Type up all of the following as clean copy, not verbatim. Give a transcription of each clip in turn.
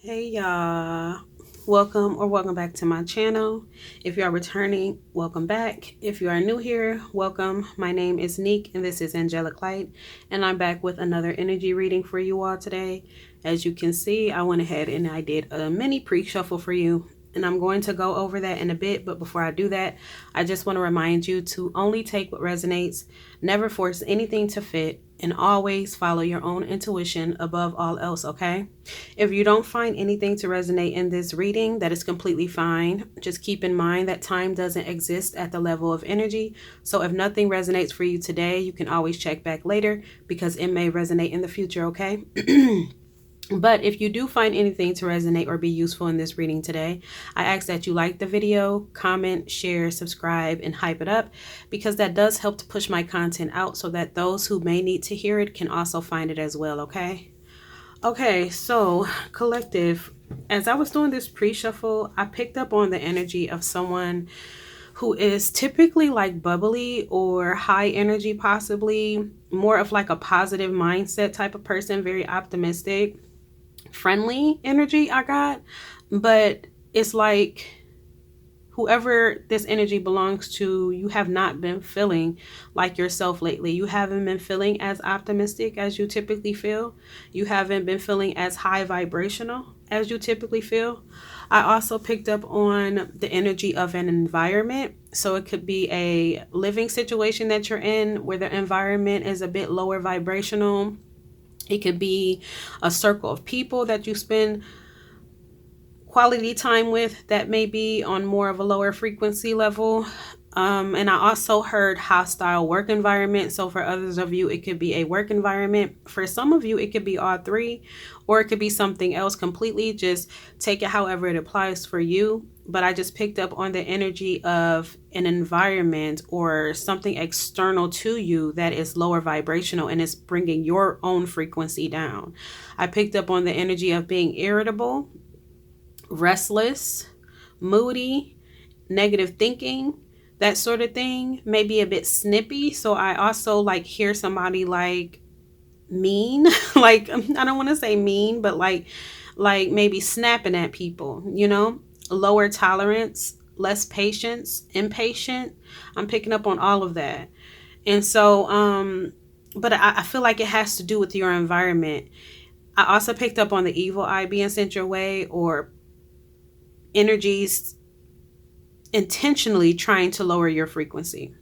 Hey y'all, welcome back to my channel. If you are returning, welcome back. If you are new here, welcome. My name is Neek and this is Angelic Light, and I'm back with another energy reading for you all today. As you can see, I went ahead and I did a mini pre-shuffle for you, and I'm going to go over that in a bit. But before I do that, I just want to remind you to only take what resonates, never force anything to fit, and always follow your own intuition above all else, okay? If you don't find anything to resonate in this reading, that is completely fine. Just keep in mind that time doesn't exist at the level of energy. So if nothing resonates for you today, you can always check back later because it may resonate in the future, okay? But if you do find anything to resonate or be useful in this reading today, I ask that you like the video, comment, share, subscribe, and hype it up because that does help to push my content out so that those who may need to hear it can also find it as well, okay? Okay, so collective, as I was doing this pre-shuffle, I picked up on the energy of someone who is typically like bubbly or high energy, possibly more of like a positive mindset type of person, very optimistic, friendly energy I got. But it's like whoever this energy belongs to, you have not been feeling like yourself lately. You haven't been feeling as optimistic as you typically feel. You haven't been feeling as high vibrational as you typically feel. I also picked up on the energy of an environment. So it could be a living situation that you're in where the environment is a bit lower vibrational. It could be a circle of people that you spend quality time with that may be on more of a lower frequency level. And I also heard hostile work environment. So for others of you, it could be a work environment. For some of you, it could be all three, or it could be something else completely. Just take it however it applies for you. But I just picked up on the energy of an environment or something external to you that is lower vibrational and is bringing your own frequency down. I picked up on the energy of being irritable, restless, moody, negative thinking, that sort of thing. Maybe a bit snippy. So I also like hear somebody like mean, like I don't want to say mean, but like maybe snapping at people, lower tolerance, less patience, impatient. I'm picking up on all of that. And so but I feel like it has to do with your environment. I also picked up on the evil eye being sent your way, or energies intentionally trying to lower your frequency.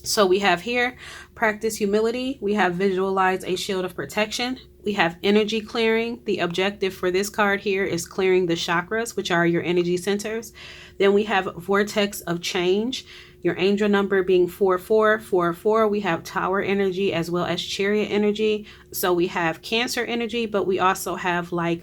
So we have here, practice humility. We have visualize a shield of protection. We have energy clearing. The objective for this card here is clearing the chakras, which are your energy centers. Then we have vortex of change. Your angel number being 4444. We have tower energy as well as chariot energy. So we have Cancer energy, but we also have like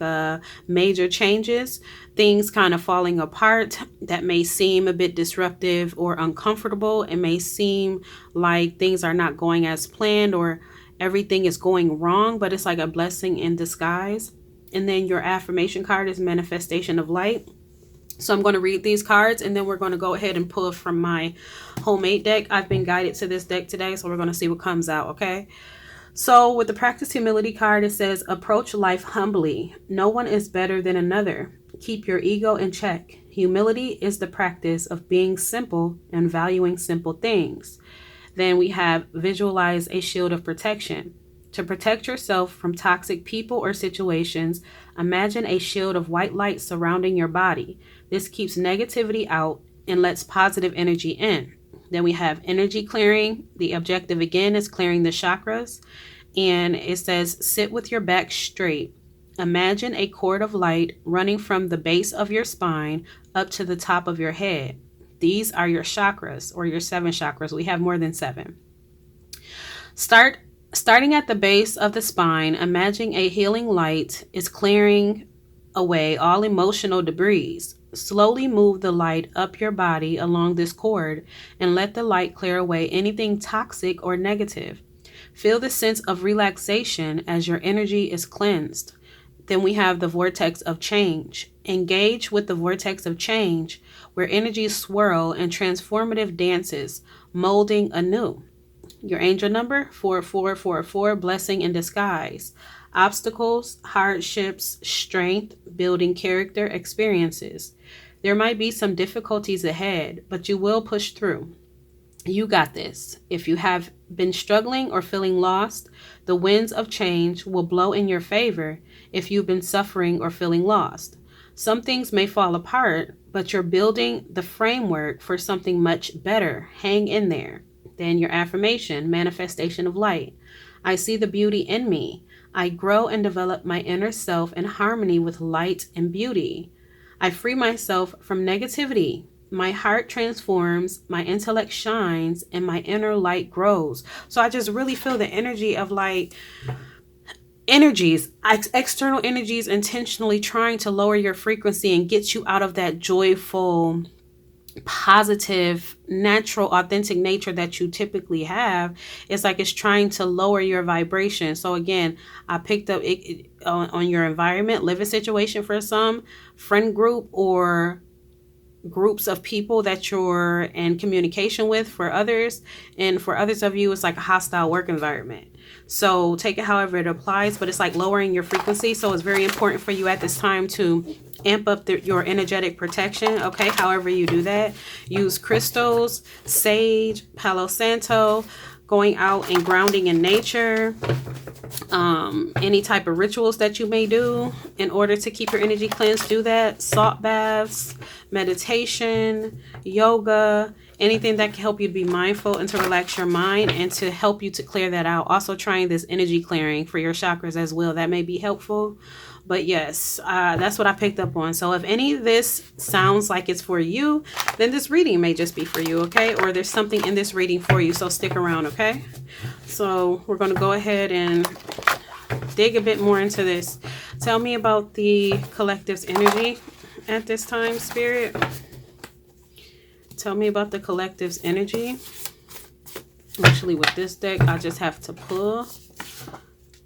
major changes, things kind of falling apart that may seem a bit disruptive or uncomfortable. It may seem like things are not going as planned or everything is going wrong, but it's like a blessing in disguise. And then your affirmation card is manifestation of light. So I'm going to read these cards and then we're going to go ahead and pull from my homemade deck. I've been guided to this deck today, so we're going to see what comes out, okay? So with the practice humility card, it says, approach life humbly. No one is better than another. Keep your ego in check. Humility is the practice of being simple and valuing simple things. Then we have visualize a shield of protection. To protect yourself from toxic people or situations, imagine a shield of white light surrounding your body. This keeps negativity out and lets positive energy in. Then we have energy clearing. The objective again is clearing the chakras. And it says, sit with your back straight. Imagine a cord of light running from the base of your spine up to the top of your head. These are your chakras, or your 7 chakras. We have more than 7. Starting at the base of the spine, imagine a healing light is clearing away all emotional debris. Slowly move the light up your body along this cord and let the light clear away anything toxic or negative. Feel the sense of relaxation as your energy is cleansed. Then we have the vortex of change. Engage with the vortex of change, where energies swirl in transformative dances, molding anew. Your angel number, 4444, blessing in disguise. obstacles, hardships, strength, building character, experiences. There might be some difficulties ahead, but you will push through. You got this. If you have been struggling or feeling lost, the winds of change will blow in your favor if you've been suffering or feeling lost. Some things may fall apart, but you're building the framework for something much better. Hang in there. Then your affirmation, manifestation of light. I see the beauty in me. I grow and develop my inner self in harmony with light and beauty. I free myself from negativity. My heart transforms, my intellect shines, and my inner light grows. So I just really feel the energy of like energies, external energies intentionally trying to lower your frequency and get you out of that joyful, positive, natural, authentic nature that you typically have. It's like it's trying to lower your vibration. So again, I picked up it on your environment, living situation for some, friend group, or groups of people that you're in communication with for others. And for others of you, it's like a hostile work environment. So take it however it applies, but it's like lowering your frequency. So it's very important for you at this time to amp up your energetic protection. Okay, however you do that, use crystals, sage, Palo Santo, going out and grounding in nature, any type of rituals that you may do in order to keep your energy cleansed. Do that. Salt baths, meditation, yoga, anything that can help you to be mindful and to relax your mind and to help you to clear that out. Also trying this energy clearing for your chakras as well. That may be helpful. But yes, that's what I picked up on. So if any of this sounds like it's for you, then this reading may just be for you, okay? Or there's something in this reading for you, so stick around, okay? So we're going to go ahead and dig a bit more into this. Tell me about the collective's energy at this time, Spirit. Tell me about the collective's energy. Actually, with this deck, I just have to pull.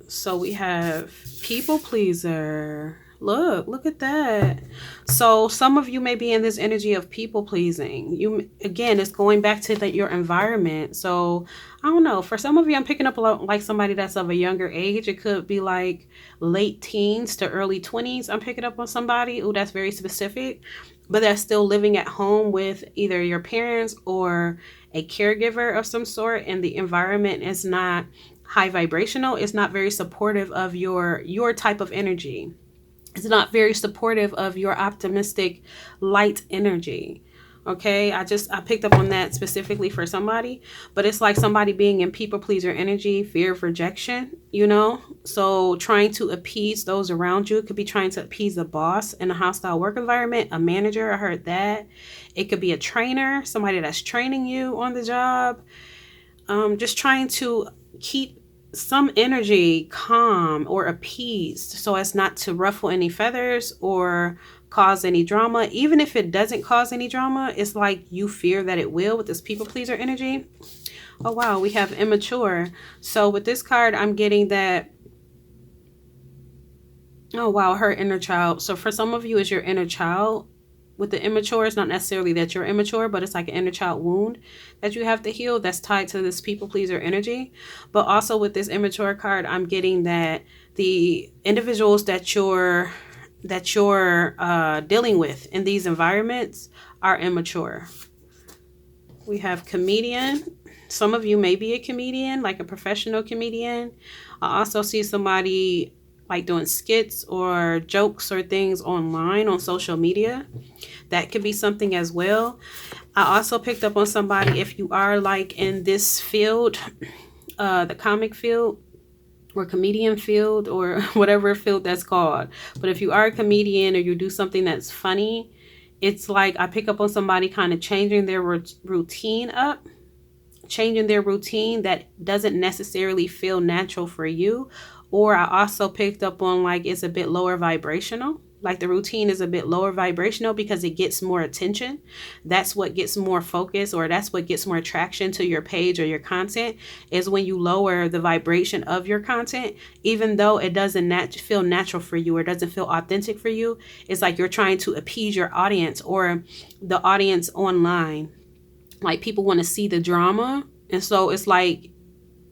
So we have people pleaser. Look at that. So some of you may be in this energy of people pleasing. You, again, it's going back to your environment. So I don't know. For some of you, I'm picking up a lot like somebody that's of a younger age. It could be like late teens to early 20s. I'm picking up on somebody. Oh, that's very specific. But that's still living at home with either your parents or a caregiver of some sort, and the environment is not high vibrational. It's not very supportive of your type of energy. It's not very supportive of your optimistic light energy. Okay, I picked up on that specifically for somebody, but it's like somebody being in people pleaser energy, fear of rejection, you know? So trying to appease those around you. It could be trying to appease a boss in a hostile work environment, a manager, I heard that. It could be a trainer, somebody that's training you on the job. Just trying to keep some energy calm or appeased so as not to ruffle any feathers or cause any drama. Even if it doesn't cause any drama, it's like you fear that it will with this people pleaser energy. Oh wow, we have immature. So with this card, I'm getting that, oh wow, her inner child. So for some of you, it's your inner child. With the immature, it's not necessarily that you're immature, but it's like an inner child wound that you have to heal that's tied to this people pleaser energy. But also with this immature card, I'm getting that the individuals that you're dealing with in these environments are immature. We have comedian. Some of you may be a comedian, like a professional comedian. I also see somebody like doing skits or jokes or things online on social media. That could be something as well. I also picked up on somebody, if you are like in this field, the comic field or comedian field or whatever field that's called. But if you are a comedian or you do something that's funny, it's like I pick up on somebody kind of changing their routine up. Changing their routine that doesn't necessarily feel natural for you. Or I also picked up on like it's a bit lower vibrational. Like the routine is a bit lower vibrational because it gets more attention. That's what gets more focus, or that's what gets more attraction to your page or your content, is when you lower the vibration of your content. Even though it doesn't feel natural for you or doesn't feel authentic for you, it's like you're trying to appease your audience or the audience online. Like people want to see the drama. And so it's like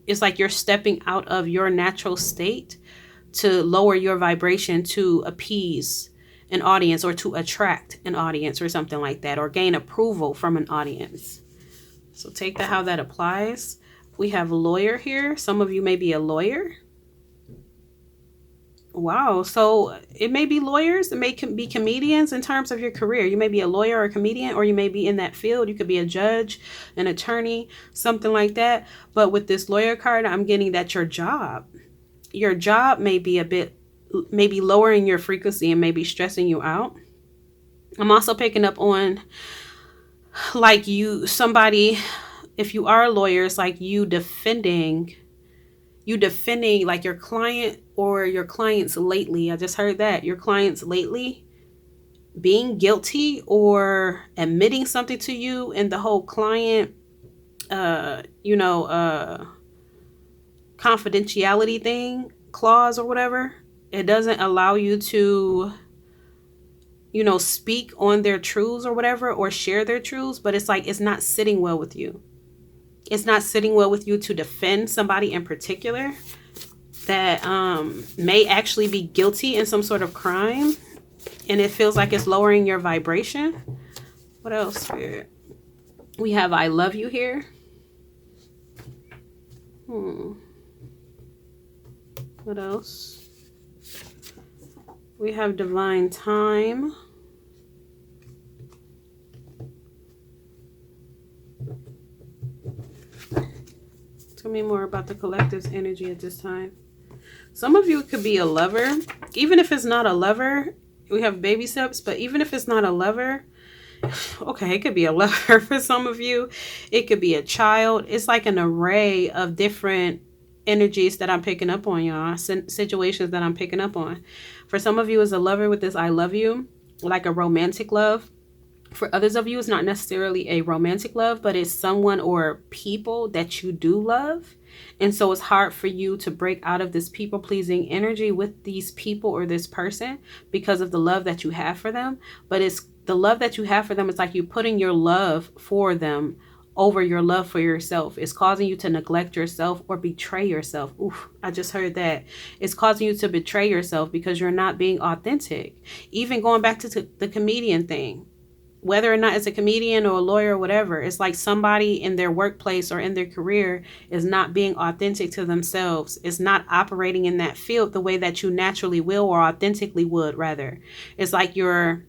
you're stepping out of your natural state to lower your vibration to appease an audience or to attract an audience or something like that, or gain approval from an audience. So take that how that applies. We have lawyer here. Some of you may be a lawyer. Wow. So it may be lawyers. It may be comedians in terms of your career. You may be a lawyer or a comedian, or you may be in that field. You could be a judge, an attorney, something like that. But with this lawyer card, I'm getting that your job may be maybe lowering your frequency and maybe stressing you out. I'm also picking up on like somebody, if you are a lawyer, it's like you defending like your client or your clients lately. I just heard that your clients lately being guilty or admitting something to you, and the whole client, confidentiality thing clause or whatever. It doesn't allow you to, speak on their truths or whatever, or share their truths, but it's like, it's not sitting well with you. It's not sitting well with you to defend somebody in particular that may actually be guilty in some sort of crime. And it feels like it's lowering your vibration. What else, Spirit? We have I love you here. What else? We have divine time. Tell me more about the collective's energy at this time. Some of you could be a lover. Even if it's not a lover, we have baby steps, but even if it's not a lover, okay, it could be a lover for some of you. It could be a child. It's like an array of different energies that I'm picking up on, y'all. Situations that I'm picking up on. For some of you, as a lover with this I love you, like a romantic love. For others of you, it's not necessarily a romantic love, but it's someone or people that you do love. And so it's hard for you to break out of this people-pleasing energy with these people or this person because of the love that you have for them. But it's the love that you have for them. It's like you putting your love for them over your love for yourself. It's causing you to neglect yourself or betray yourself. Oof, I just heard that. It's causing you to betray yourself because you're not being authentic. Even going back to the comedian thing. Whether or not it's a comedian or a lawyer or whatever, it's like somebody in their workplace or in their career is not being authentic to themselves. It's not operating in that field the way that you naturally will, or authentically would, rather. It's like you're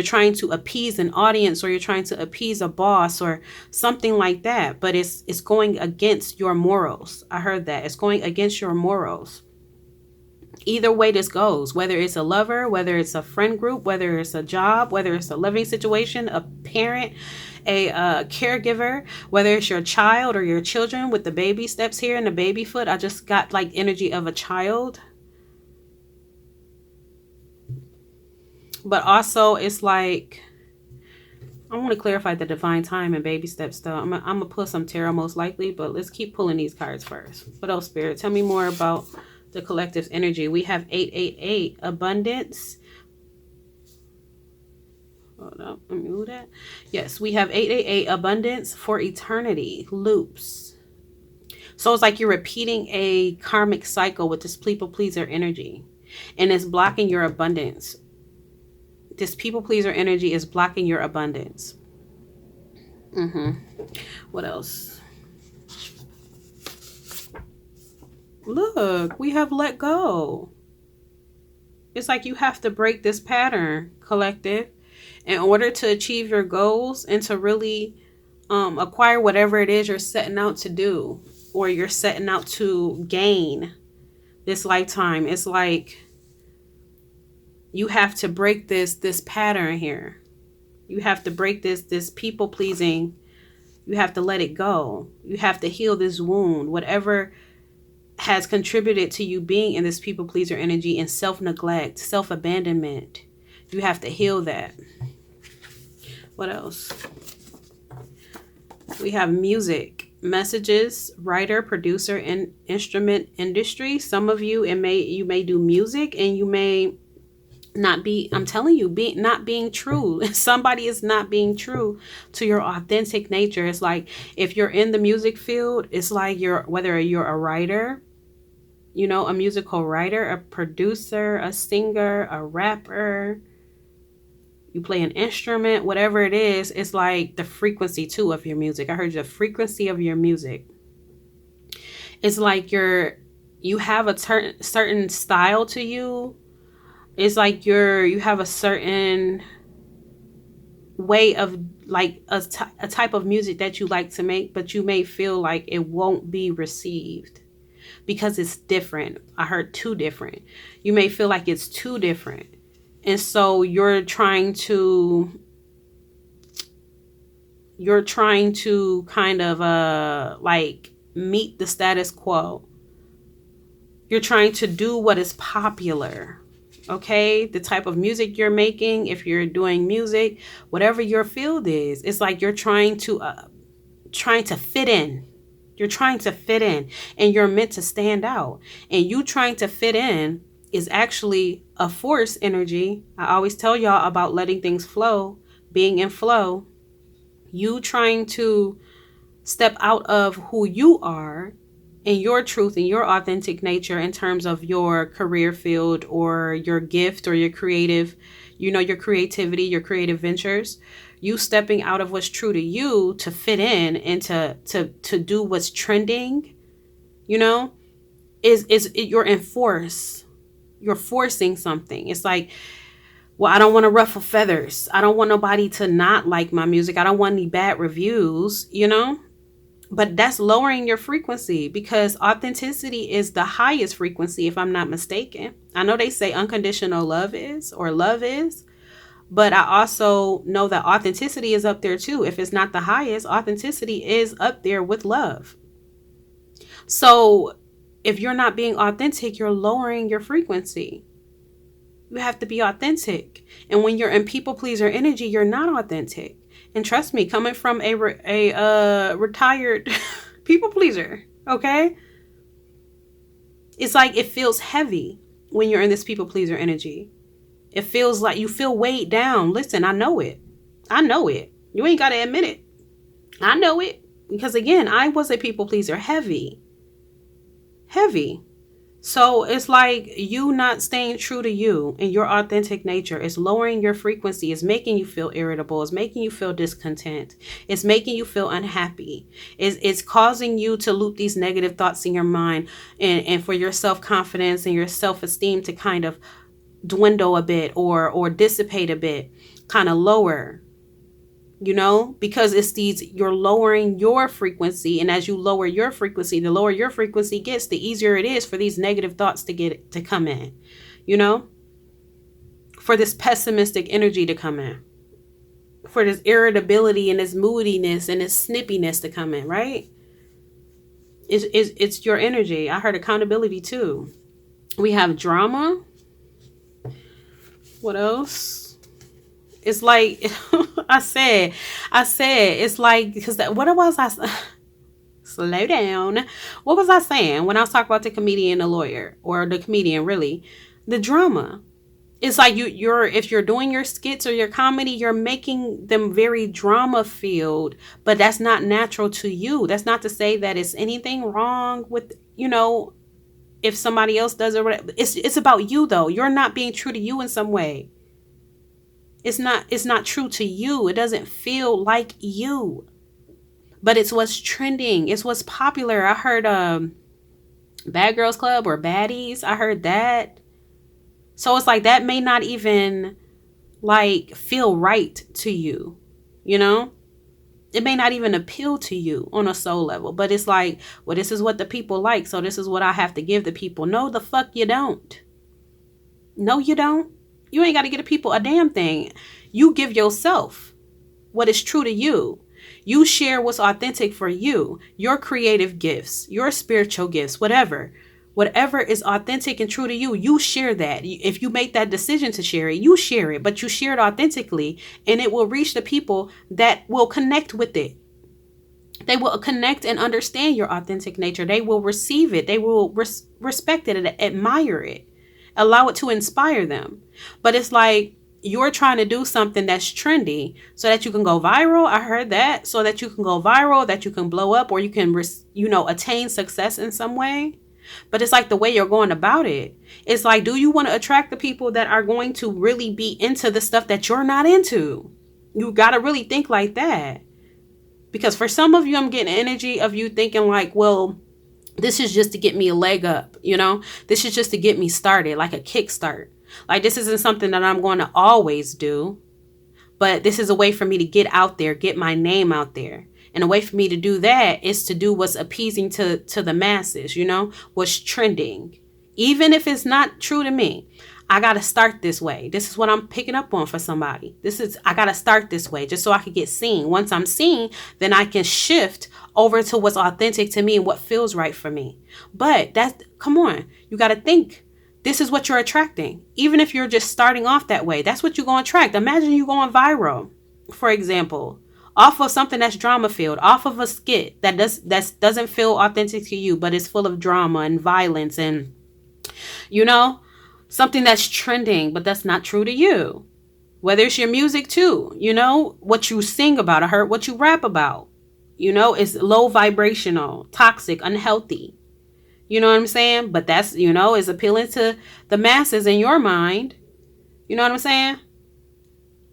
trying to appease an audience, or you're trying to appease a boss or something like that. But it's going against your morals. I heard that. It's going against your morals. Either way this goes, whether it's a lover, whether it's a friend group, whether it's a job, whether it's a living situation, a parent, a caregiver, whether it's your child or your children with the baby steps here and the baby foot. I just got like energy of a child. But also it's like, I want to clarify the divine time and baby steps though. I'm going to pull some tarot most likely, but let's keep pulling these cards first. What else, Spirit? Tell me more about the collective's energy. We have 888, abundance. Hold up, let me move that. Yes, we have 888, abundance for eternity, loops. So it's like you're repeating a karmic cycle with this people pleaser energy, and it's blocking your abundance. This people pleaser energy is blocking your abundance. What else? Look, we have let go. It's like you have to break this pattern, collective, in order to achieve your goals and to really acquire whatever it is you're setting out to do, or you're setting out to gain this lifetime. It's like you have to break this pattern here. You have to break this people pleasing. You have to let it go. You have to heal this wound, whatever has contributed to you being in this people pleaser energy and self-neglect, self-abandonment. You have to heal that. What else? We have music, messages, writer, producer, and instrument industry. Some of you, you may do music, and you may not be, I'm telling you, not being true. Somebody is not being true to your authentic nature. It's like if you're in the music field, it's like whether you're a writer, a musical writer, a producer, a singer, a rapper, you play an instrument, whatever it is, it's like the frequency too of your music. I heard the frequency of your music. It's like you have a certain style to you. It's like you have a certain way of like a type of music that you like to make, but you may feel like it won't be received because it's different. I heard too different. You may feel like it's too different. And so you're trying to kind of like meet the status quo. You're trying to do what is popular. Okay, the type of music you're making, if you're doing music, whatever your field is, it's like you're trying to fit in. You're trying to fit in, and you're meant to stand out. And you trying to fit in is actually a force energy. I always tell y'all about letting things flow, being in flow. You trying to step out of who you are and your truth and your authentic nature in terms of your career field or your gift or your creative, your creativity, your creative ventures. You stepping out of what's true to you to fit in and to do what's trending, you're in force. You're forcing something. It's like, well, I don't want to ruffle feathers. I don't want nobody to not like my music. I don't want any bad reviews, But that's lowering your frequency, because authenticity is the highest frequency, if I'm not mistaken. I know they say unconditional love is, but I also know that authenticity is up there too. If it's not the highest, authenticity is up there with love. So if you're not being authentic, you're lowering your frequency. You have to be authentic. And when you're in people pleaser energy, you're not authentic. And trust me, coming from a retired people pleaser, okay? It's like it feels heavy when you're in this people pleaser energy. It feels like you feel weighed down. Listen, I know it. I know it. You ain't got to admit it. I know it. Because again, I was a people pleaser. Heavy. So it's like you not staying true to you and your authentic nature. It's lowering your frequency. It's making you feel irritable. It's making you feel discontent. It's making you feel unhappy. It's causing you to loop these negative thoughts in your mind, and for your self-confidence and your self-esteem to kind of dwindle a bit or dissipate a bit, kind of lower. Because you're lowering your frequency. And as you lower your frequency, the lower your frequency gets, the easier it is for these negative thoughts to come in, for this pessimistic energy to come in, for this irritability and this moodiness and this snippiness to come in, right? It's your energy. I heard accountability too. We have drama. What else? It's like, I said, it's like, because what was I, slow down. What was I saying when I was talking about the comedian, the lawyer, or the comedian, really? The drama. It's like if you're doing your skits or your comedy, you're making them very drama filled, but that's not natural to you. That's not to say that it's anything wrong with, if somebody else does it. It's about you though. You're not being true to you in some way. It's not true to you. It doesn't feel like you. But it's what's trending. It's what's popular. I heard Bad Girls Club or Baddies. I heard that. So it's like that may not even like feel right to you. It may not even appeal to you on a soul level. But it's like, well, this is what the people like, so this is what I have to give the people. No, the fuck you don't. No, you don't. You ain't got to give the people a damn thing. You give yourself what is true to you. You share what's authentic for you, your creative gifts, your spiritual gifts, whatever is authentic and true to you, you share that. If you make that decision to share it, you share it, but you share it authentically, and it will reach the people that will connect with it. They will connect and understand your authentic nature. They will receive it. They will respect it and admire it. Allow it to inspire them. But it's like you're trying to do something that's trendy so that you can go viral. I heard that. So that you can go viral, that you can blow up, or you can, attain success in some way. But it's like the way you're going about it. It's like, do you want to attract the people that are going to really be into the stuff that you're not into? You got to really think like that. Because for some of you, I'm getting energy of you thinking like, well, this is just to get me a leg up, you know? This is just to get me started, like a kickstart. Like, this isn't something that I'm going to always do, but this is a way for me to get out there, get my name out there. And a way for me to do that is to do what's appeasing to the masses, you know, what's trending. Even if it's not true to me, I got to start this way. This is what I'm picking up on for somebody. I got to start this way just so I can get seen. Once I'm seen, then I can shift over to what's authentic to me and what feels right for me. But come on, you got to think. This is what you're attracting. Even if you're just starting off that way, that's what you're going to attract. Imagine you going viral, for example, off of something that's drama filled, off of a skit that doesn't feel authentic to you, but it's full of drama and violence and, you know, something that's trending, but that's not true to you. Whether it's your music too, you know, what you sing about, I heard what you rap about, you know, is low vibrational, toxic, unhealthy. You know what I'm saying? But that's, you know, is appealing to the masses in your mind. You know what I'm saying?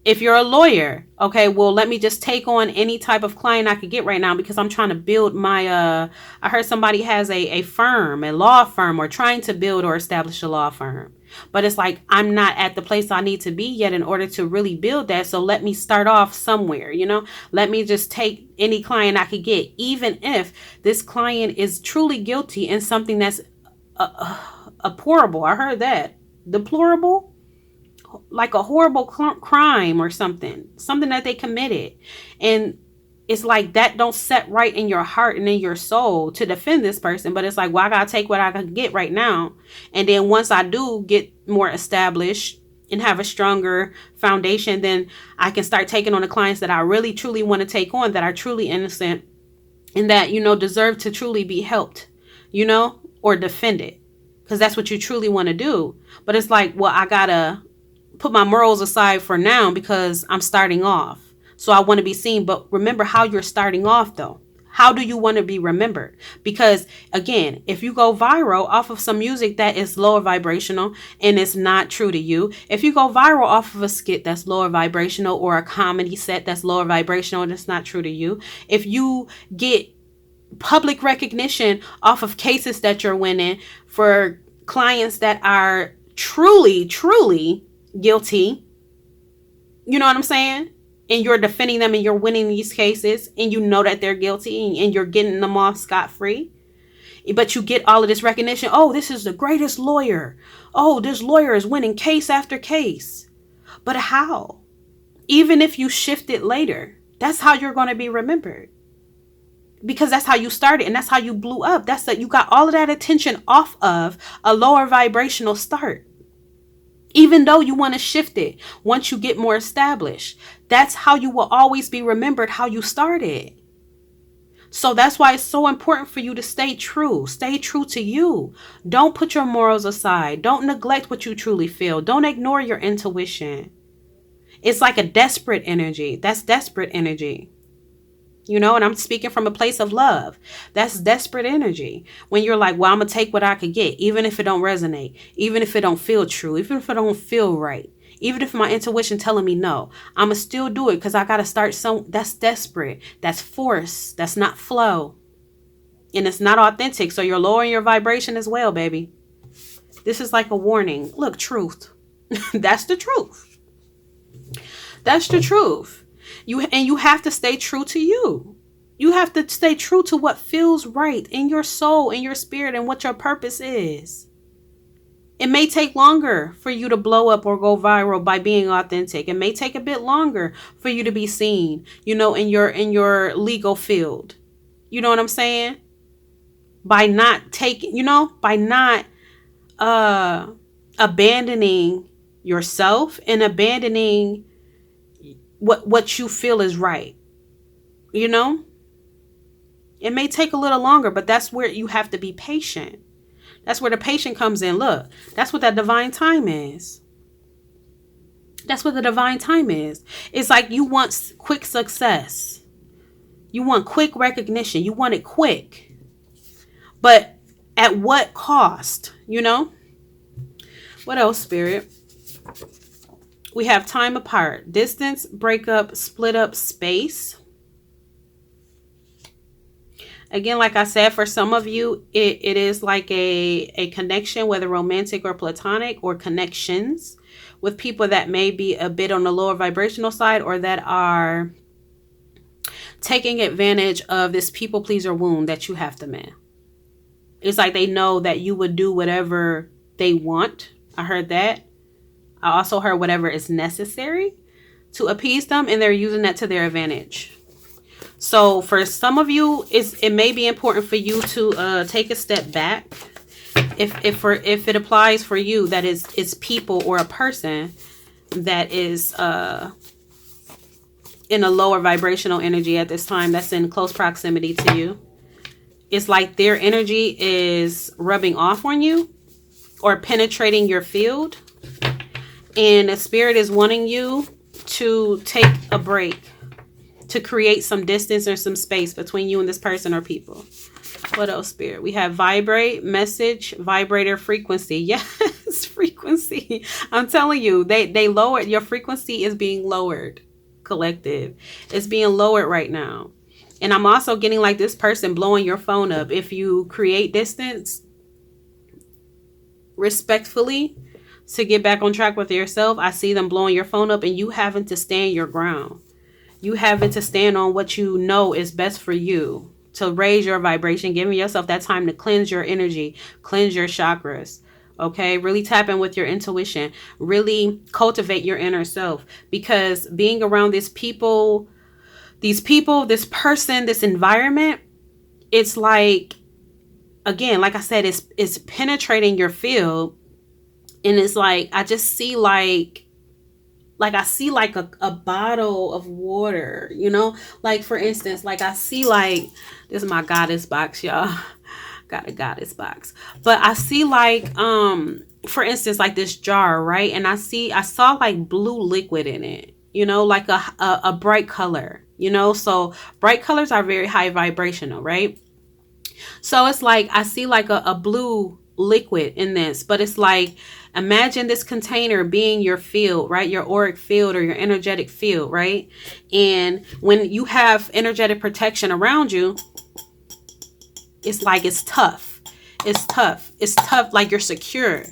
If you're a lawyer, okay, well, let me just take on any type of client I could get right now because I'm trying to build my, I heard somebody has a firm, a law firm, or trying to build or establish a law firm. But it's like, I'm not at the place I need to be yet in order to really build that. So let me start off somewhere, you know, let me just take any client I could get, even if this client is truly guilty in something that's abhorrible. I heard that. Deplorable. Like a horrible crime or something that they committed. And it's like that don't set right in your heart and in your soul to defend this person. But it's like, well, I gotta take what I can get right now. And then once I do get more established and have a stronger foundation, then I can start taking on the clients that I really truly want to take on, that are truly innocent and that, you know, deserve to truly be helped, you know, or defended, because that's what you truly want to do. But it's like, well, I gotta put my morals aside for now because I'm starting off. So I want to be seen. But remember how you're starting off, though. How do you want to be remembered? Because, again, if you go viral off of some music that is lower vibrational and it's not true to you, if you go viral off of a skit that's lower vibrational or a comedy set that's lower vibrational and it's not true to you, if you get public recognition off of cases that you're winning for clients that are truly guilty, you know what I'm saying? And you're defending them and you're winning these cases and you know that they're guilty and you're getting them off scot-free. But you get all of this recognition. Oh, this is the greatest lawyer. Oh, this lawyer is winning case after case. But how? Even if you shift it later, that's how you're going to be remembered. Because that's how you started and that's how you blew up. That's that you got all of that attention off of a lower vibrational start. Even though you want to shift it once you get more established, that's how you will always be remembered, how you started. So that's why it's so important for you to stay true to you. Don't put your morals aside. Don't neglect what you truly feel. Don't ignore your intuition. It's like a desperate energy. That's desperate energy. You know, and I'm speaking from a place of love. That's desperate energy. When you're like, well, I'm going to take what I could get, even if it don't resonate, even if it don't feel true, even if it don't feel right, even if my intuition telling me no, I'm going to still do it because I got to start that's desperate. That's force. That's not flow. And it's not authentic. So you're lowering your vibration as well, baby. This is like a warning. Look, truth. That's the truth. That's the truth. You have to stay true to you. You have to stay true to what feels right in your soul, in your spirit, and what your purpose is. It may take longer for you to blow up or go viral by being authentic. It may take a bit longer for you to be seen, you know, in your legal field. You know what I'm saying? By not abandoning yourself and abandoning what you feel is right. You know, it may take a little longer, but that's where you have to be patient. That's where the patient comes in. Look, that's what that divine time is. That's what the divine time is. It's like you want quick success. You want quick recognition. You want it quick. But At what cost? What else, Spirit? We have time apart, distance, breakup, split up, space. Again, like I said, for some of you, it is like a connection, whether romantic or platonic, or connections with people that may be a bit on the lower vibrational side, or that are taking advantage of this people pleaser wound that you have to mend. It's like they know that you would do whatever they want. I heard that. I also heard whatever is necessary to appease them, and they're using that to their advantage. So for some of you, it may be important for you to take a step back. If it applies for you, that it's people or a person that is in a lower vibrational energy at this time, that's in close proximity to you. It's like their energy is rubbing off on you or penetrating your field. And the spirit is wanting you to take a break, to create some distance or some space between you and this person or people. What else, Spirit? We have vibrate, message, vibrator, frequency. Yes, frequency. I'm telling you, they lowered. Your frequency is being lowered. Collective. It's being lowered right now. And I'm also getting like this person blowing your phone up. If you create distance respectfully, to get back on track with yourself, I see them blowing your phone up, and you having to stand your ground. You having to stand on what you know is best for you, to raise your vibration, giving yourself that time to cleanse your energy, cleanse your chakras. Okay, really tap in with your intuition, really cultivate your inner self, because being around these people, this person, this environment, it's like, again, like I said, it's penetrating your field. And it's like, I just see like I see like a bottle of water, like for instance, like I see like, this is my goddess box, y'all. Got a goddess box. But I see like, for instance, like this jar, right? And I saw like blue liquid in it, like a bright color, so bright colors are very high vibrational, right? So it's like, I see like a blue liquid in this, but it's like, imagine this container being your field, right? Your auric field or your energetic field, right? And when you have energetic protection around you, it's like, it's tough. It's tough. It's tough. Like you're secure,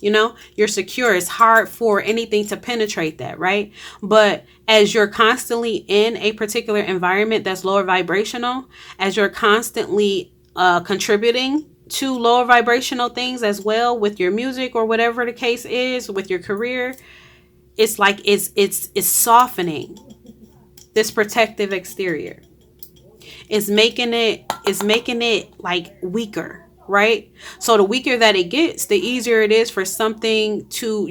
you're secure. It's hard for anything to penetrate that, right? But as you're constantly in a particular environment that's lower vibrational, as you're constantly contributing to lower vibrational things as well with your music or whatever the case is with your career, it's like it's softening this protective exterior. It's making it like weaker, right? So the weaker that it gets, the easier it is for something to,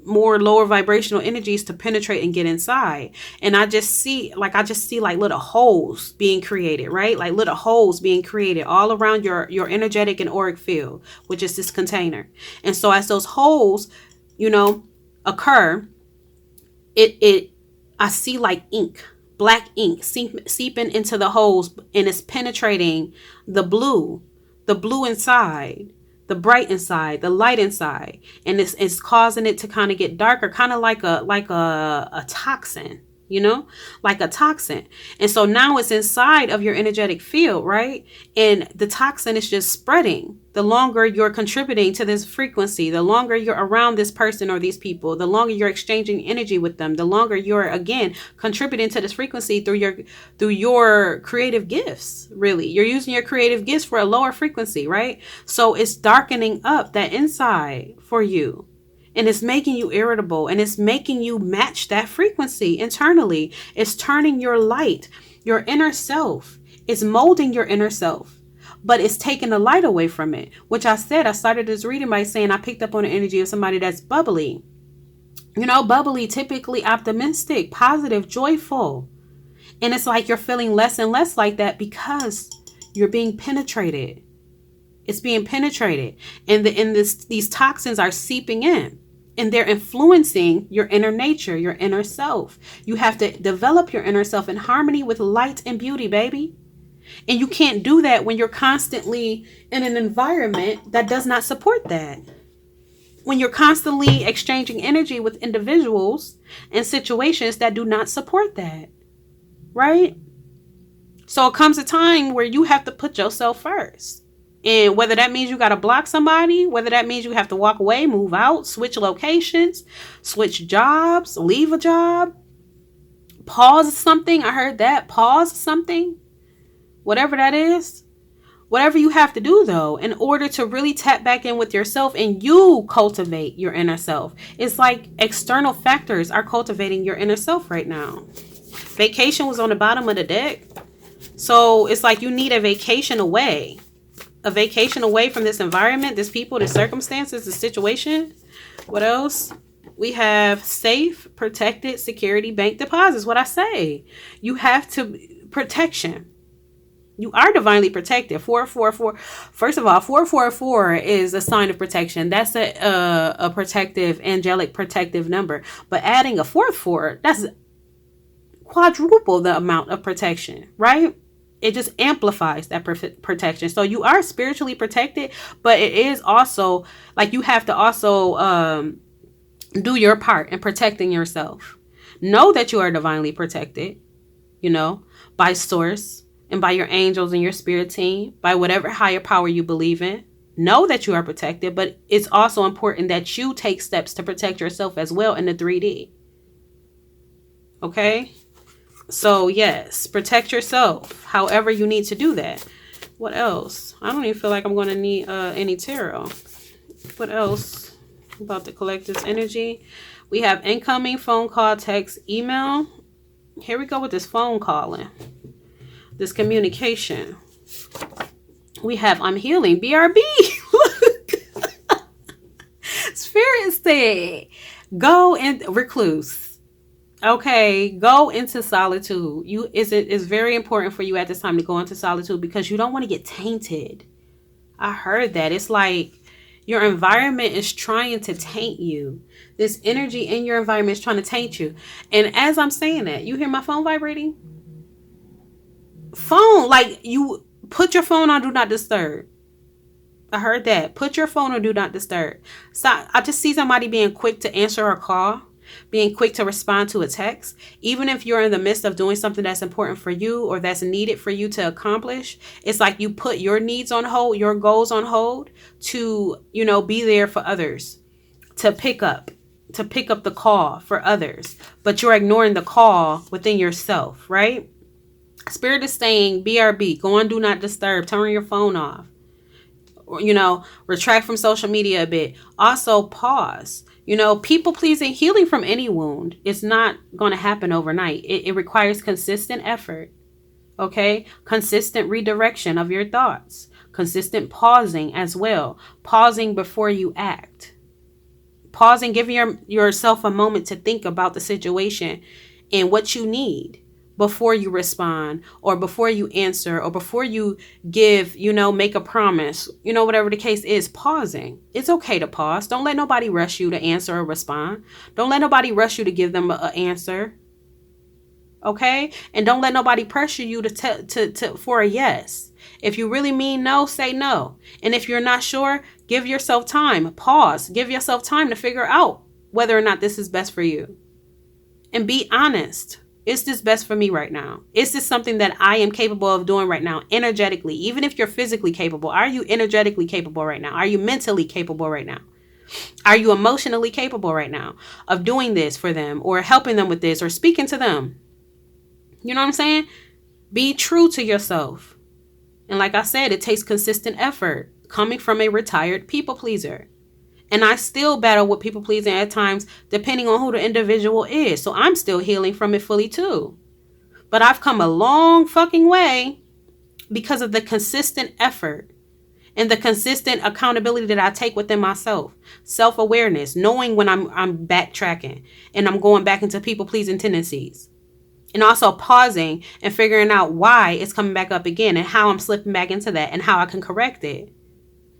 more lower vibrational energies to penetrate and get inside. And I just see like little holes being created, right? Like little holes being created all around your energetic and auric field, which is this container. And so as those holes, occur, I see like ink, black ink seeping into the holes, and it's penetrating the blue inside, the bright inside, the light inside, and it's causing it to kind of get darker, kind of like a toxin, like a toxin. And so now it's inside of your energetic field, right? And the toxin is just spreading. The longer you're contributing to this frequency, the longer you're around this person or these people, the longer you're exchanging energy with them, the longer you're, again, contributing to this frequency through your creative gifts. Really, you're using your creative gifts for a lower frequency, right? So it's darkening up that inside for you. And it's making you irritable, and it's making you match that frequency internally. It's turning your light, your inner self. It's molding your inner self, but it's taking the light away from it, which I started this reading by saying I picked up on the energy of somebody that's bubbly. Bubbly, typically optimistic, positive, joyful. And it's like you're feeling less and less like that because you're being penetrated. It's being penetrated. And these toxins are seeping in. And they're influencing your inner nature, your inner self. You have to develop your inner self in harmony with light and beauty, baby. And you can't do that when you're constantly in an environment that does not support that. When you're constantly exchanging energy with individuals and situations that do not support that, right? So it comes a time where you have to put yourself first. And whether that means you got to block somebody, whether that means you have to walk away, move out, switch locations, switch jobs, leave a job, pause something. I heard that. Pause something. Whatever that is. Whatever you have to do, though, in order to really tap back in with yourself and you cultivate your inner self. It's like external factors are cultivating your inner self right now. Vacation was on the bottom of the deck. So it's like you need a vacation away. A vacation away from this environment, this people, the circumstances, the situation. What else? We have safe, protected, security, bank deposits. What I say. You have to protection. You are divinely protected. 444. First of all, 444 is a sign of protection. That's a protective, angelic protective number. But adding a fourth four, that's quadruple the amount of protection, right? It just amplifies that protection. So you are spiritually protected, but it is also like you have to also do your part in protecting yourself. Know that you are divinely protected, by source. And by your angels and your spirit team, by whatever higher power you believe in. Know that you are protected, but it's also important that you take steps to protect yourself as well in the 3D. Okay? So yes, protect yourself however you need to do that. What else? I don't even feel like I'm going to need any tarot. What else about to collect this energy? We have incoming, phone call, text, email. Here we go with this phone calling. This communication. We have I'm healing. BRB. Look. Spirit said, go and recluse. Okay. Go into solitude. It's very important for you at this time to go into solitude because you don't want to get tainted. I heard that. It's like your environment is trying to taint you. This energy in your environment is trying to taint you. And as I'm saying that, you hear my phone vibrating? Phone, like you put your phone on do not disturb. I heard that. Put your phone on do not disturb. So I just see somebody being quick to answer a call, being quick to respond to a text, even if you're in the midst of doing something that's important for you or that's needed for you to accomplish. It's like you put your needs on hold, your goals on hold to, be there for others, to pick up the call for others, but you're ignoring the call within yourself, right? Spirit is saying, BRB, go on do not disturb, turn your phone off, retract from social media a bit. Also pause, people pleasing, healing from any wound. It's not going to happen overnight. It requires consistent effort. Okay. Consistent redirection of your thoughts, consistent pausing as well. Pausing before you act, pausing, giving yourself a moment to think about the situation and what you need before you respond or before you answer or before you give, make a promise, whatever the case is. Pausing. It's okay to pause. Don't let nobody rush you to answer or respond. Don't let nobody rush you to give them an answer. Okay? And don't let nobody pressure you to for a yes. If you really mean no, say no. And if you're not sure, give yourself time. Pause. Give yourself time to figure out whether or not this is best for you. And be honest. Is this best for me right now? Is this something that I am capable of doing right now, energetically? Even if you're physically capable, are you energetically capable right now? Are you mentally capable right now? Are you emotionally capable right now of doing this for them or helping them with this or speaking to them? You know what I'm saying? Be true to yourself. And like I said, it takes consistent effort coming from a retired people pleaser. And I still battle with people pleasing at times, depending on who the individual is. So I'm still healing from it fully too. But I've come a long fucking way because of the consistent effort and the consistent accountability that I take within myself. Self-awareness, knowing when I'm backtracking and I'm going back into people pleasing tendencies. And also pausing and figuring out why it's coming back up again and how I'm slipping back into that and how I can correct it.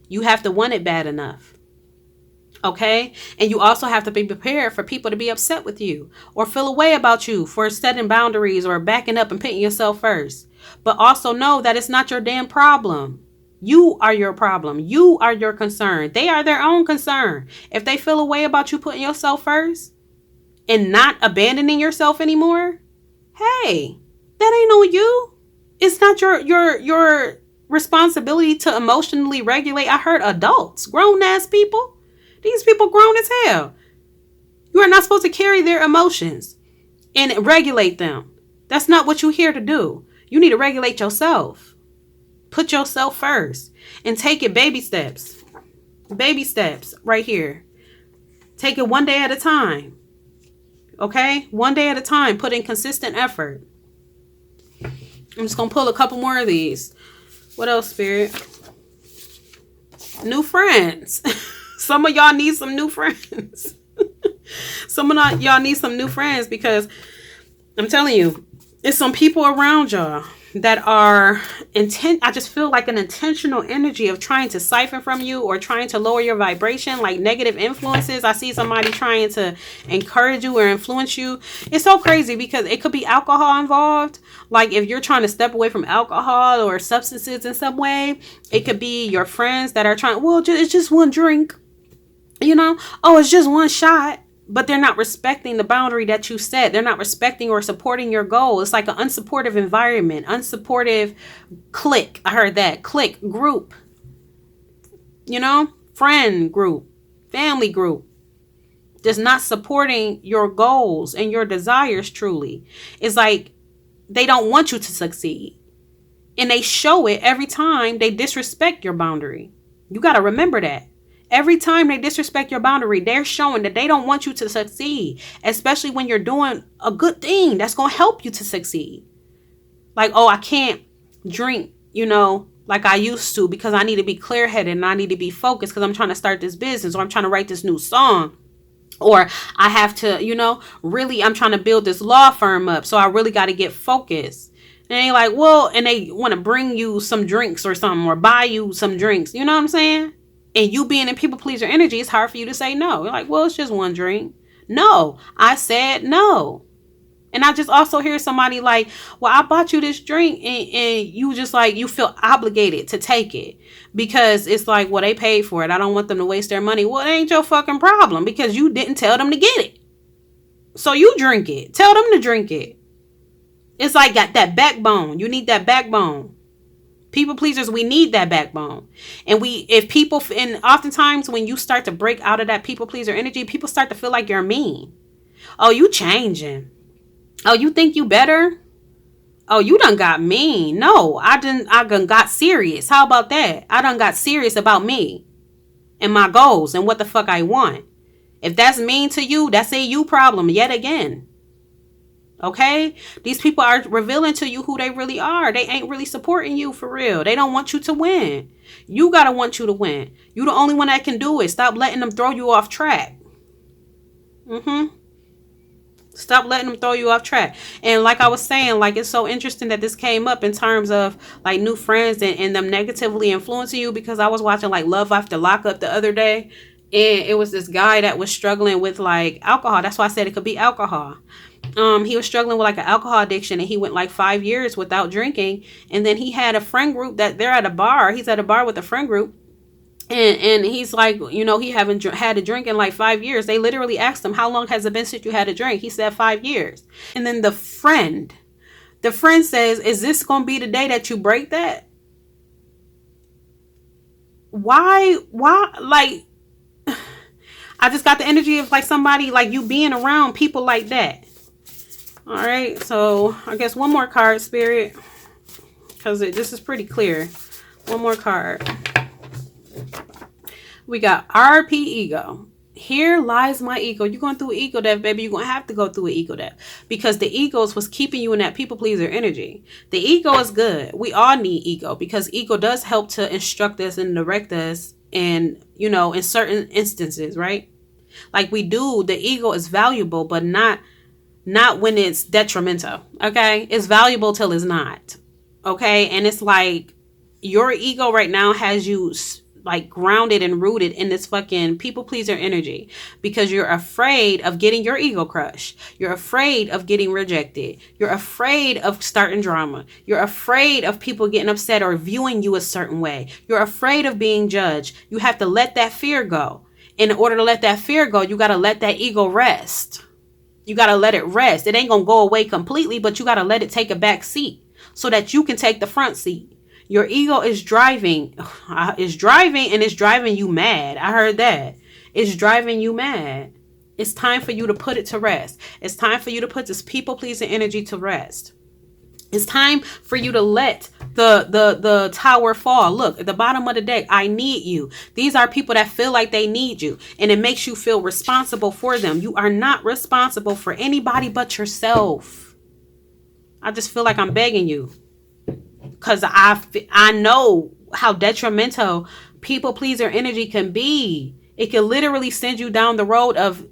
You have to want it bad enough. Okay. And you also have to be prepared for people to be upset with you or feel a way about you for setting boundaries or backing up and putting yourself first. But also know that it's not your damn problem. You are your problem. You are your concern. They are their own concern. If they feel a way about you putting yourself first and not abandoning yourself anymore, hey, that ain't on you. It's not your responsibility to emotionally regulate. I heard adults, grown ass people. These people grown as hell. You are not supposed to carry their emotions and regulate them. That's not what you're here to do. You need to regulate yourself. Put yourself first and take it baby steps. Baby steps right here. Take it one day at a time. Okay? One day at a time. Put in consistent effort. I'm just going to pull a couple more of these. What else, Spirit? New friends. Some of y'all need some new friends. Some of y'all need some new friends because I'm telling you, it's some people around y'all that are I just feel like an intentional energy of trying to siphon from you or trying to lower your vibration, like negative influences. I see somebody trying to encourage you or influence you. It's so crazy because it could be alcohol involved. Like if you're trying to step away from alcohol or substances in some way, it could be your friends that are trying, well, it's just one drink, oh, it's just one shot. But they're not respecting the boundary that you set. They're not respecting or supporting your goal. It's like an unsupportive environment, unsupportive clique. I heard that. Clique, group, friend group, family group. Just not supporting your goals and your desires truly. It's like they don't want you to succeed. And they show it every time they disrespect your boundary. You got to remember that. Every time they disrespect your boundary, they're showing that they don't want you to succeed, especially when you're doing a good thing that's going to help you to succeed. Like, oh, I can't drink, like I used to because I need to be clear-headed and I need to be focused because I'm trying to start this business or I'm trying to write this new song. Or I have to, really, I'm trying to build this law firm up. So I really got to get focused. And they like, well, and they want to bring you some drinks or something or buy you some drinks. You know what I'm saying? And you being in people pleaser energy, it's hard for you to say no. You're like, well, it's just one drink. No, I said no. And I just also hear somebody like, well, I bought you this drink and you just like, you feel obligated to take it because it's like, well, they paid for it. I don't want them to waste their money. Well, it ain't your fucking problem because you didn't tell them to get it. So you drink it. Tell them to drink it. It's like got that backbone. You need that backbone. People pleasers, we need that backbone. And oftentimes when you start to break out of that people pleaser energy, people start to feel like you're mean. Oh, you changing. Oh, you think you better? Oh, you done got mean. No, I done got serious. How about that? I done got serious about me and my goals and what the fuck I want. If that's mean to you, that's a you problem yet again. Okay? These people are revealing to you who they really are. They ain't really supporting you for real. They don't want you to win. You gotta want you to win. You the only one that can do it. Stop letting them throw you off track. Stop letting them throw you off track. And like I was saying, like it's so interesting that this came up in terms of like new friends and them negatively influencing you because I was watching like Love After Lockup the other day. And it was this guy that was struggling with like alcohol. That's why I said it could be alcohol. He was struggling with like an alcohol addiction and he went like 5 years without drinking. And then he had a friend group that they're at a bar. He's at a bar with a friend group. And he's like, he haven't had a drink in like 5 years. They literally asked him, how long has it been since you had a drink? He said 5 years. And then the friend says, is this going to be the day that you break that? Why? Like, I just got the energy of like somebody like you being around people like that. All right. So I guess one more card, Spirit, because this is pretty clear. One more card. We got RP ego. Here lies my ego. You're going through an ego death, baby. You're going to have to go through an ego death because the ego is what's keeping you in that people pleaser energy. The ego is good. We all need ego because ego does help to instruct us and direct us and, in certain instances, right? Like we do, the ego is valuable, but not when it's detrimental. Okay. It's valuable till it's not. Okay. And it's like your ego right now has you like grounded and rooted in this fucking people pleaser energy because you're afraid of getting your ego crushed. You're afraid of getting rejected. You're afraid of starting drama. You're afraid of people getting upset or viewing you a certain way. You're afraid of being judged. You have to let that fear go. In order to let that fear go, you got to let that ego rest. You got to let it rest. It ain't going to go away completely, but you got to let it take a back seat so that you can take the front seat. Your ego is driving. It's driving and it's driving you mad. I heard that. It's driving you mad. It's time for you to put it to rest. It's time for you to put this people-pleasing energy to rest. It's time for you to let the tower fall. Look, at the bottom of the deck, I need you. These are people that feel like they need you. And it makes you feel responsible for them. You are not responsible for anybody but yourself. I just feel like I'm begging you. Because I know how detrimental people pleaser energy can be. It can literally send you down the road of,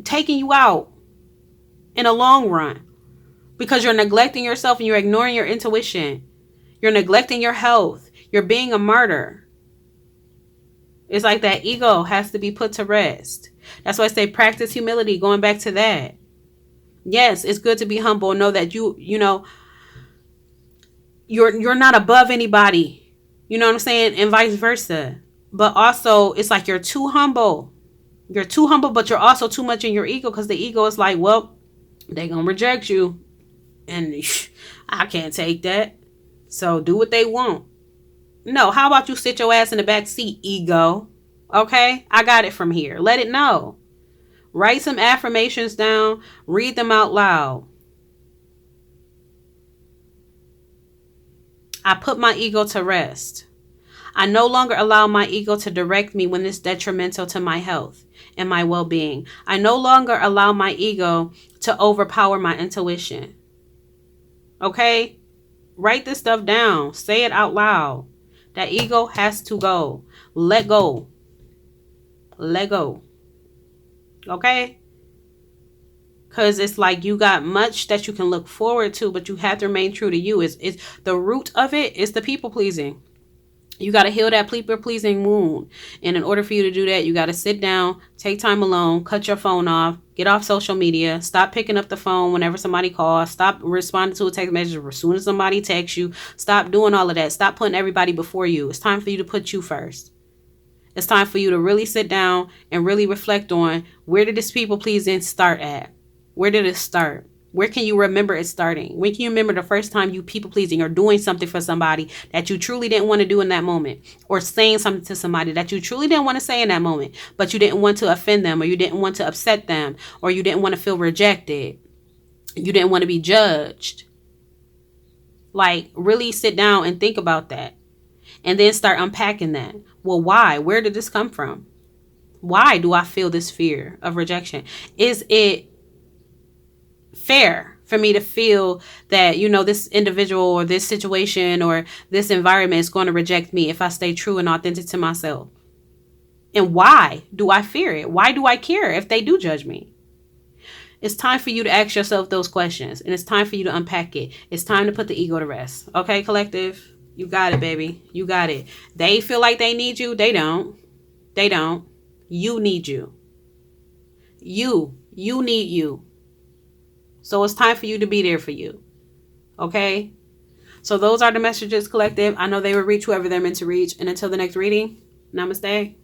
taking you out in a long run. Because you're neglecting yourself and you're ignoring your intuition. You're neglecting your health. You're being a martyr. It's like that ego has to be put to rest. That's why I say practice humility, going back to that. Yes, it's good to be humble and know that you're not above anybody. You know what I'm saying? And vice versa. But also, it's like you're too humble. You're too humble, but you're also too much in your ego because the ego is like, well, they're going to reject you. And I can't take that. So do what they want. No, how about you sit your ass in the back seat, ego? Okay? I got it from here. Let it know. Write some affirmations down. Read them out loud. I put my ego to rest. I no longer allow my ego to direct me when it's detrimental to my health and my well-being. I no longer allow my ego to overpower my intuition. Okay? Write this stuff down. Say it out loud. That ego has to go. Let go. Let go. Okay? Because it's like you got much that you can look forward to, but you have to remain true to you. It's the root of it is the people pleasing. You got to heal that people pleasing wound. And in order for you to do that, you got to sit down, take time alone, cut your phone off, get off social media, stop picking up the phone whenever somebody calls, stop responding to a text message as soon as somebody texts you, stop doing all of that. Stop putting everybody before you. It's time for you to put you first. It's time for you to really sit down and really reflect on where did this people pleasing start at? Where did it start? Where can you remember it starting? When can you remember the first time you people pleasing or doing something for somebody that you truly didn't want to do in that moment, or saying something to somebody that you truly didn't want to say in that moment, but you didn't want to offend them, or you didn't want to upset them, or you didn't want to feel rejected. You didn't want to be judged. Like, really sit down and think about that. And then start unpacking that. Well, why? Where did this come from? Why do I feel this fear of rejection? Is it fair for me to feel that, this individual or this situation or this environment is going to reject me if I stay true and authentic to myself? And why do I fear it? Why do I care if they do judge me? It's time for you to ask yourself those questions, and it's time for you to unpack it. It's time to put the ego to rest. Okay, collective? You got it, baby. You got it. They feel like they need you. They don't. They don't. You need you. You need you. So it's time for you to be there for you. Okay? So those are the messages, collective. I know they will reach whoever they're meant to reach. And until the next reading, namaste.